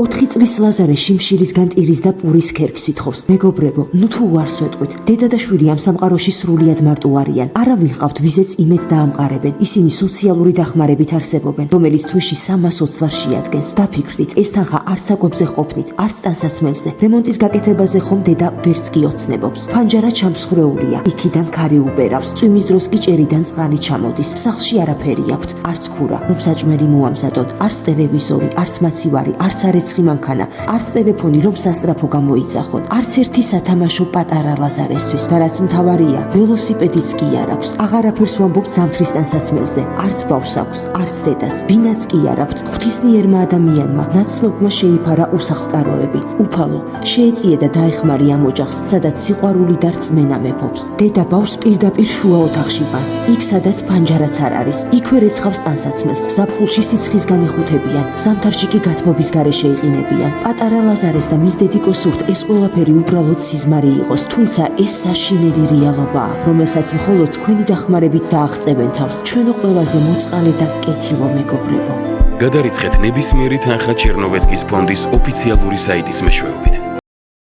4 წლის ლაზარე შიმშილისგან ტირის და პურის ქერქს ითხოვს. მეგობრებო, ნუ თუ უარს ვეტყვით. დედა და შვილი ამ სამყაროში სრულიად მარტო არიან. არავინ ყავთ ვიზეც იმედს დაამყარებენ. ისინი სოციალური დახმარებით არსებობენ, რომელიც თვეში 320 ლარს შეადგენს. დაფიქრდით, ეს თანხა არც საკვებზე ყოფნით, არც ტანსაცმელზე. რემონტის გაკეთებაზე ხომ დედა ვერც კი ოცნებობს. ფანჯარა ჩამსხვრეულია, იქიდან ქარი უბერავს. წვიმის დროს კი ჭერიდან წყალი ჩამოდის. სახლში არაფერი აქვთ, არც ქურა, რომ საჭმელი მოამზადონ, არც ტელევიზორი, არც მაცივარი, არც არეცხი მანქანა, არც ტელეფონი, რომ სასწრაფო გამოიძახონ, არც ერთი სათამაშო პატარა ლაზარესთვის. და რაც მთავარია, ველოსიპედიც კი არ აქვს. აღარაფერს ვამბობთ ზამთრის ტანსაცმელზე, არც ბავშვს აქვს, არც დედას. ბინაც კი არ აქვთ. ღვთისნიერმა ადამიანმა ნაცნობმა შეიფარა უსახლკაროები. უფალო, შეეწიე და დაეხმარი ამ ოჯახს, სადაც სიყვარული და რწმენა მეფობს. დედა ბავშვს პირდაპირ შუა ოთახში ბანს, იქ სადაც ფანჯარაც არ არის. იქვე რეცხავს ტანსაცმელს, ზაფხულში სიცხისგან ეხუთებიან, ზამთარში კი გათბობის გარეშე იყინებიან. პატარა ლაზარეს და მის დედიკოს სურთ ეს ყველაფერი უბრალოდ სიზმარი იყოს, თუმცა ეს საშინელი რეალობაა, რომელსაც მხოლოდ თქვენი დახმარებით დააღწევენ თავს. ჩვენო ყველაზე მოწყალე და კეთილო მეგობრებო. გადარიცხეთ ნებისმიერი თანხა ჩერნოვეცკის ფონდის ოფიციალური საიტის მეშვეობით.